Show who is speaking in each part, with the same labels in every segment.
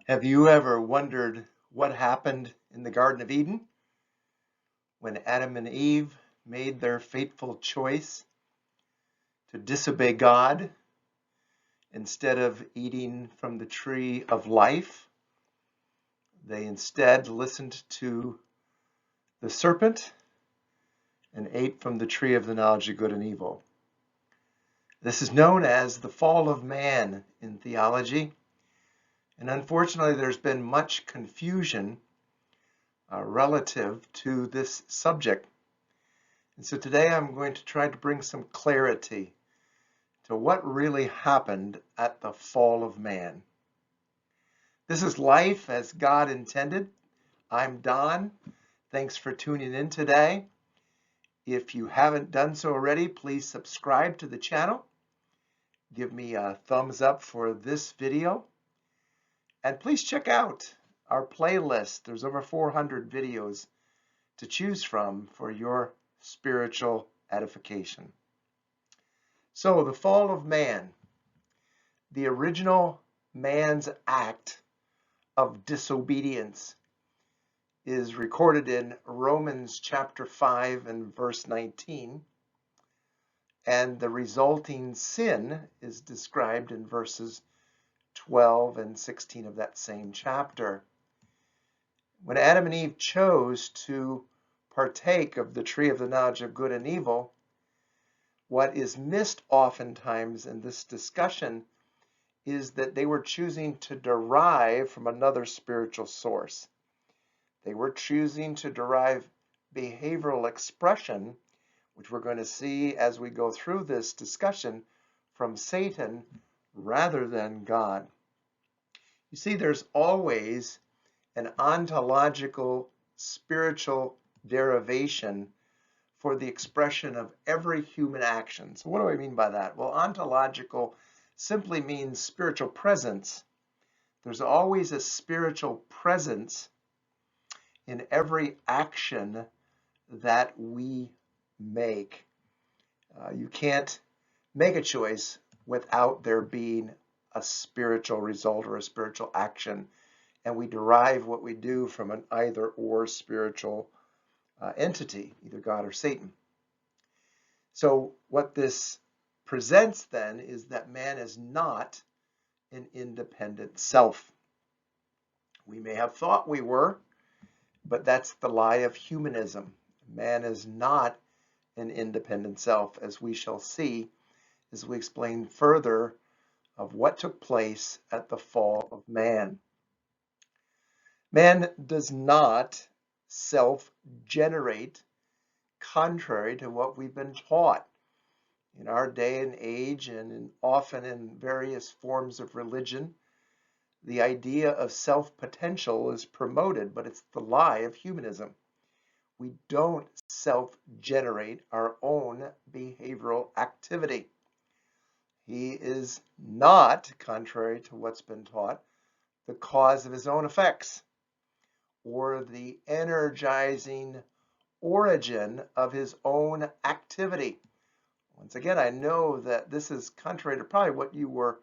Speaker 1: Have you ever wondered what happened in the Garden of Eden when Adam and Eve made their fateful choice to disobey God instead of eating from the tree of life? They instead listened to the serpent and ate from the tree of the knowledge of good and evil. This is known as the fall of man in theology, and unfortunately there's been much confusion relative to this subject. And so today I'm going to try to bring some clarity to what really happened at the fall of man. This is life as God intended. I'm Don. Thanks for tuning in today. If you haven't done so already, please subscribe to the channel. Give me a thumbs up for this video. And please check out our playlist. There's over 400 videos to choose from for your spiritual edification. So the fall of man, the original man's act of disobedience, is recorded in Romans chapter 5 and verse 19, and the resulting sin is described in verses 12 and 16 of that same chapter. When Adam and Eve chose to partake of the tree of the knowledge of good and evil, what is missed oftentimes in this discussion is that they were choosing to derive from another spiritual source. They were choosing to derive behavioral expression, which we're going to see as we go through this discussion, from Satan rather than God. You see, there's always an ontological spiritual derivation for the expression of every human action. So what do I mean by that? Well, ontological simply means spiritual presence. There's always a spiritual presence in every action that we make. You can't make a choice without there being a spiritual result or a spiritual action, and we derive what we do from an either or spiritual entity, either God or Satan. So what this presents then is that man is not an independent self. We may have thought we were, but that's the lie of humanism. Man is not an independent self, as we shall see as we explain further of what took place at the fall of man. Man does not self-generate, contrary to what we've been taught. In our day and age, and often in various forms of religion, the idea of self-potential is promoted, but it's the lie of humanism. We don't self-generate our own behavioral activity. He is not, contrary to what's been taught, the cause of his own effects or the energizing origin of his own activity. Once again, I know that this is contrary to probably what you were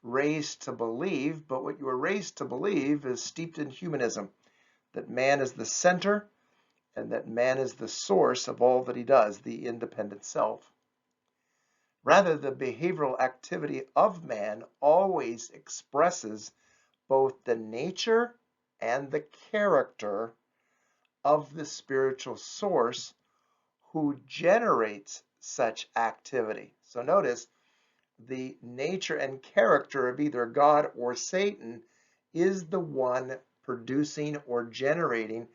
Speaker 1: raised to believe, but what you were raised to believe is steeped in humanism, that man is the center and that man is the source of all that he does, the independent self. Rather, the behavioral activity of man always expresses both the nature and the character of the spiritual source who generates such activity. So notice, the nature and character of either God or Satan is the one producing or generating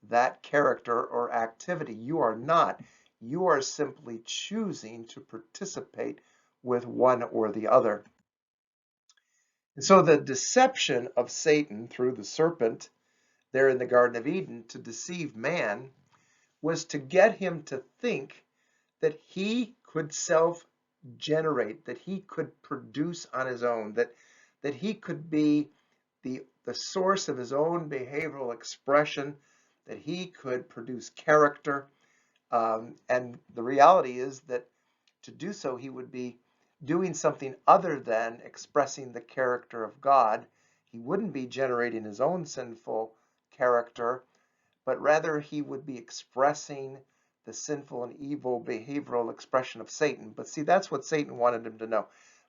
Speaker 1: that character or activity. You are not. You are simply choosing to participate with one or the other. And so the deception of Satan through the serpent there in the Garden of Eden to deceive man was to get him to think that he could self-generate, that he could produce on his own, that he could be the source of his own behavioral expression, that he could produce character. And the reality is that to do so, he would be doing something other than expressing the character of God. he wouldn't be generating his own sinful character, but rather he would be expressing the sinful and evil behavioral expression of Satan. But see, that's what Satan wanted him to know.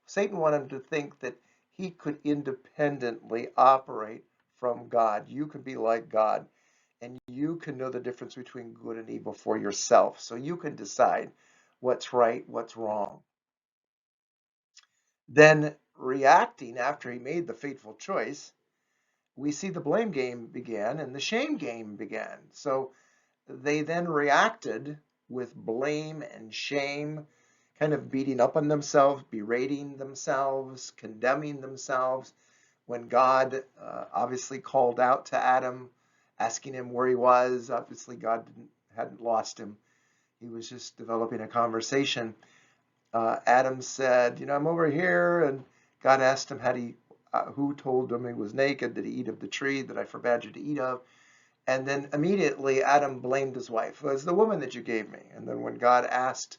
Speaker 1: Satan wanted him to think that he could independently operate from God. You can be like God, and you can know the difference between good and evil for yourself. So you can decide what's right, what's wrong. Then, reacting after he made the fateful choice, we see the blame game began and the shame game began. So they then reacted with blame and shame, kind of beating up on themselves, berating themselves, condemning themselves. When God obviously called out to Adam, asking him where he was, obviously God hadn't lost him. He was just developing a conversation. Adam said, I'm over here, and God asked him, who told him he was naked? Did he eat of the tree that I forbade you to eat of? And then immediately Adam blamed his wife. It was the woman that you gave me. And then when God asked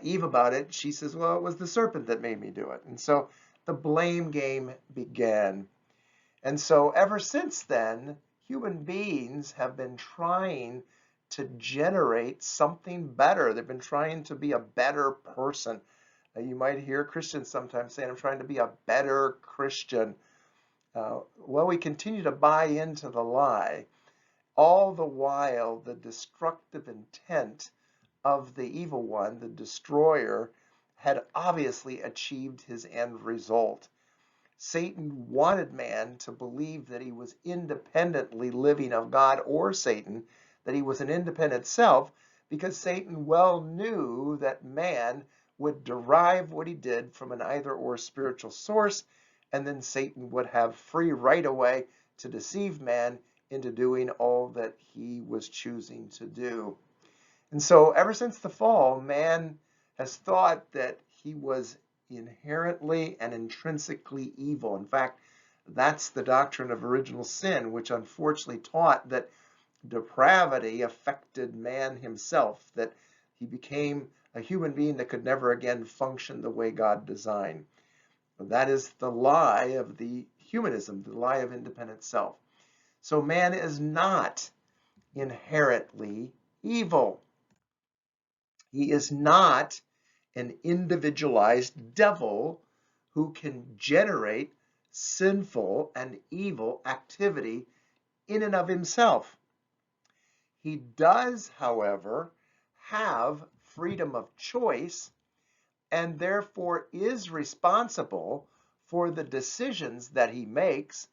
Speaker 1: Eve about it, she says, well, it was the serpent that made me do it. And so the blame game began. And so ever since then, human beings have been trying to generate something better. They've been trying to be a better person. You might hear Christians sometimes saying, I'm trying to be a better Christian. Well, we continue to buy into the lie. All the while, the destructive intent of the evil one, the destroyer, had obviously achieved his end result. Satan wanted man to believe that he was independently living of God or Satan, that he was an independent self, because Satan well knew that man would derive what he did from an either-or spiritual source, and then Satan would have free right away to deceive man into doing all that he was choosing to do. And so ever since the fall, man has thought that he was inherently and intrinsically evil. In fact, that's the doctrine of original sin, which unfortunately taught that depravity affected man himself, that he became a human being that could never again function the way God designed. That is the lie of the humanism, the lie of independent self. So man is not inherently evil. He is not an individualized devil who can generate sinful and evil activity in and of himself. He does, however, have freedom of choice and therefore is responsible for the decisions that he makes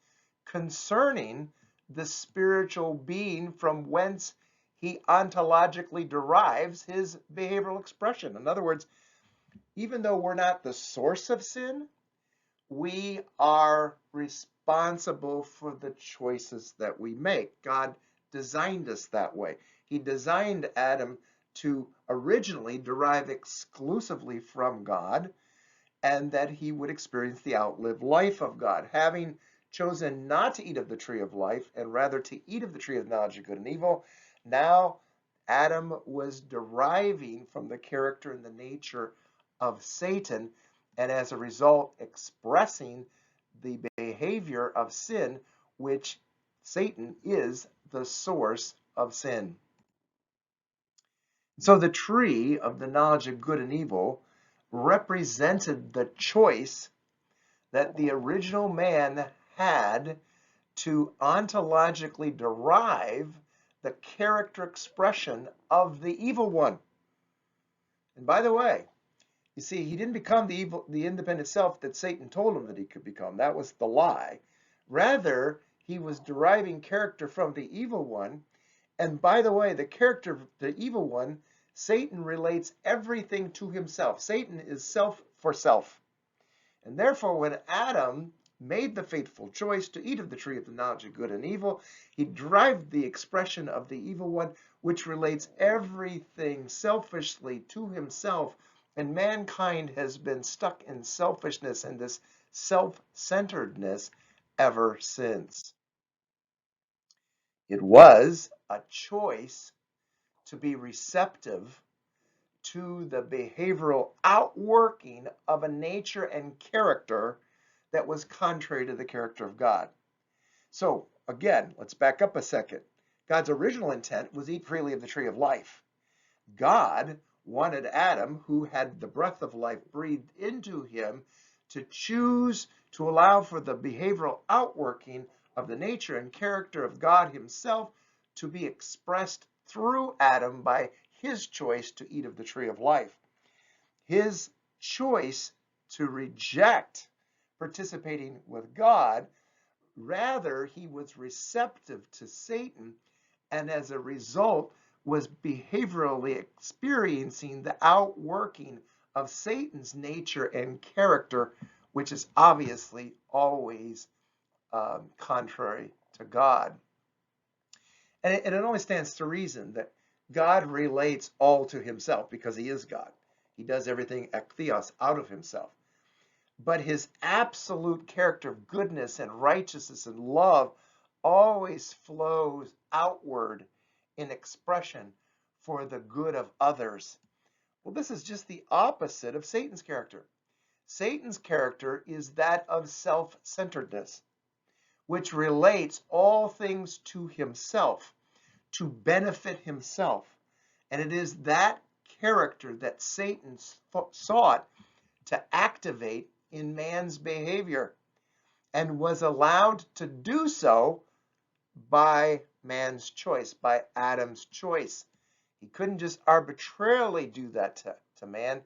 Speaker 1: concerning the spiritual being from whence he ontologically derives his behavioral expression. In other words, even though we're not the source of sin, we are responsible for the choices that we make. God designed us that way. He designed Adam to originally derive exclusively from God, and that he would experience the outlived life of God. Having chosen not to eat of the tree of life, and rather to eat of the tree of knowledge of good and evil, now Adam was deriving from the character and the nature of Satan, and as a result expressing the behavior of sin, which Satan is the source of sin. So the tree of the knowledge of good and evil represented the choice that the original man had to ontologically derive the character expression of the evil one. And by the way, you see, he didn't become the independent self that Satan told him that he could become. That was the lie. Rather, he was deriving character from the evil one. And by the way, the character of the evil one, Satan relates everything to himself. Satan is self for self. And therefore, when Adam made the fateful choice to eat of the tree of the knowledge of good and evil, he derived the expression of the evil one, which relates everything selfishly to himself. And mankind has been stuck in selfishness and this self-centeredness ever since. It was a choice to be receptive to the behavioral outworking of a nature and character that was contrary to the character of God. So again, let's back up a second. God's original intent was eat freely of the tree of life. God wanted Adam, who had the breath of life breathed into him, to choose to allow for the behavioral outworking of the nature and character of God himself to be expressed through Adam by his choice to eat of the tree of life. His choice to reject participating with God, rather he was receptive to Satan, and as a result was behaviorally experiencing the outworking of Satan's nature and character, which is obviously always contrary to God. And it only stands to reason that God relates all to himself because he is God. He does everything ek theos, out of himself. But his absolute character of goodness and righteousness and love always flows outward in expression for the good of others. Well, this is just the opposite of Satan's character. Satan's character is that of self-centeredness, which relates all things to himself, to benefit himself. And it is that character that Satan sought to activate in man's behavior, and was allowed to do so by man's choice, by Adam's choice. He couldn't just arbitrarily do that to man.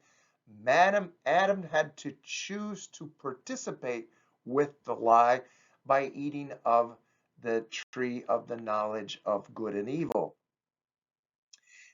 Speaker 1: Adam had to choose to participate with the lie by eating of the tree of the knowledge of good and evil.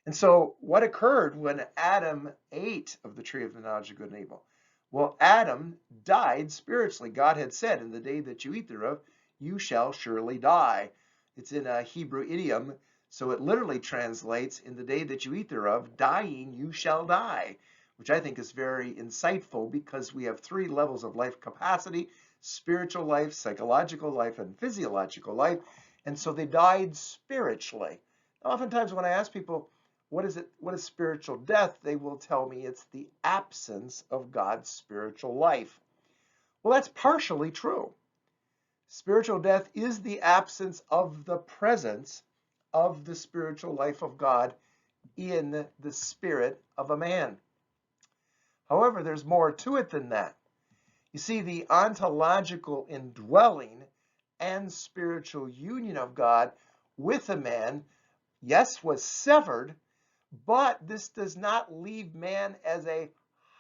Speaker 1: And so what occurred when Adam ate of the tree of the knowledge of good and evil? Well, Adam died spiritually. God had said, in the day that you eat thereof, you shall surely die. It's in a Hebrew idiom, so it literally translates, in the day that you eat thereof, dying you shall die, which I think is very insightful because we have three levels of life capacity: spiritual life, psychological life, and physiological life. And so they died spiritually. Oftentimes when I ask people, what is spiritual death? They will tell me it's the absence of God's spiritual life. Well, that's partially true. Spiritual death is the absence of the presence of the spiritual life of God in the spirit of a man. However, there's more to it than that. You see, the ontological indwelling and spiritual union of God with a man, yes, was severed, but this does not leave man as a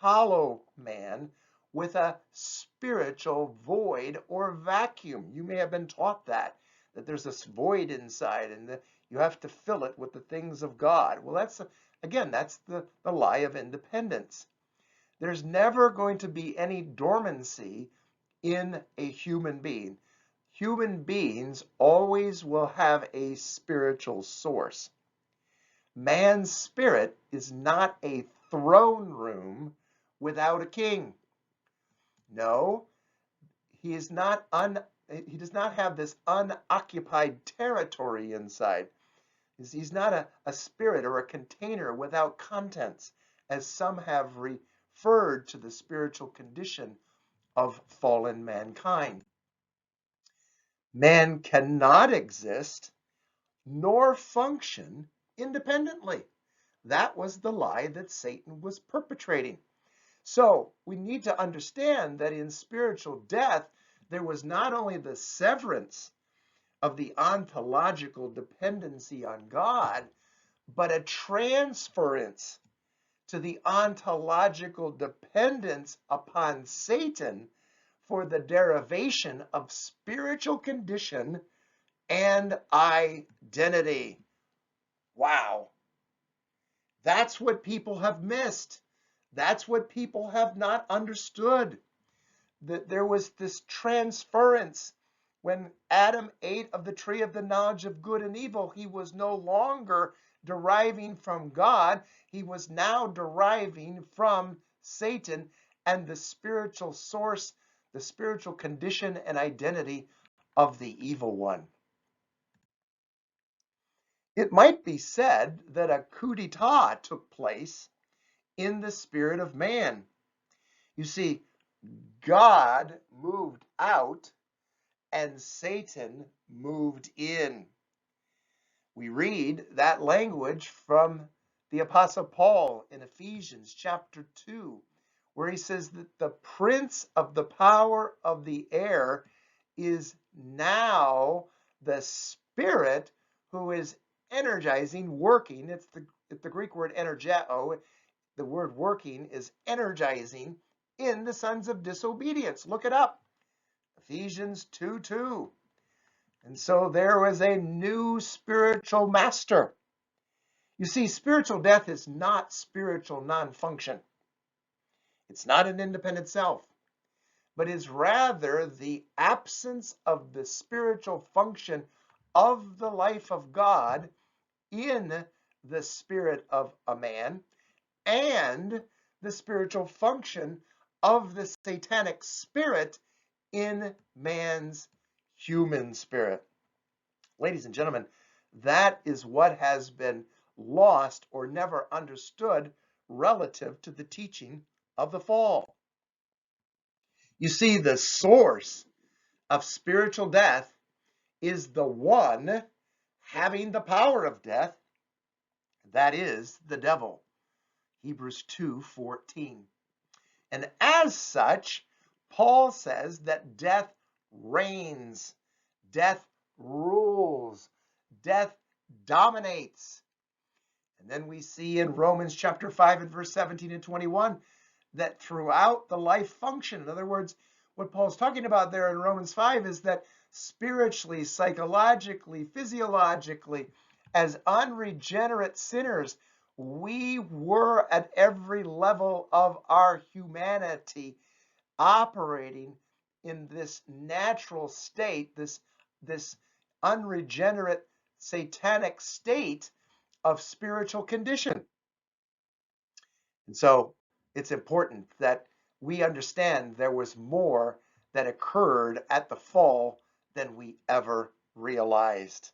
Speaker 1: hollow man with a spiritual void or vacuum. You may have been taught that there's this void inside and that you have to fill it with the things of God. Well, that's the lie of independence. There's never going to be any dormancy in a human being. Human beings always will have a spiritual source. Man's spirit is not a throne room without a king. No, he does not have this unoccupied territory inside. He's not a spirit or a container without contents, as some have referred to the spiritual condition of fallen mankind. Man cannot exist nor function independently. That was the lie that Satan was perpetrating. So we need to understand that in spiritual death, there was not only the severance of the ontological dependency on God, but a transference to the ontological dependence upon Satan for the derivation of spiritual condition and identity. Wow. That's what people have missed. That's what people have not understood. That there was this transference. When Adam ate of the tree of the knowledge of good and evil, he was no longer deriving from God. He was now deriving from Satan and the spiritual source, the spiritual condition and identity of the evil one. It might be said that a coup d'etat took place in the spirit of man. You see, God moved out and Satan moved in. We read that language from the Apostle Paul in Ephesians chapter 2, where he says that the prince of the power of the air is now the spirit who is energizing, working. It's the Greek word energeo. The word working is energizing in the sons of disobedience. Look it up. Ephesians 2:2. And so there was a new spiritual master. You see, spiritual death is not spiritual non-function. It's not an independent self, but is rather the absence of the spiritual function of the life of God in the spirit of a man and the spiritual function of the satanic spirit in man's human spirit. Ladies and gentlemen, that is what has been lost or never understood relative to the teaching of the fall. You see, the source of spiritual death is the one having the power of death, that is the devil. Hebrews 2:14. And as such, Paul says that death reigns, death rules, death dominates. And then we see in Romans chapter 5 and verse 17 and 21 that throughout the life function, in other words, what Paul's talking about there in Romans 5 is that spiritually, psychologically, physiologically, as unregenerate sinners, we were at every level of our humanity operating in this natural state, this unregenerate satanic state of spiritual condition. And so it's important that we understand there was more that occurred at the fall than we ever realized.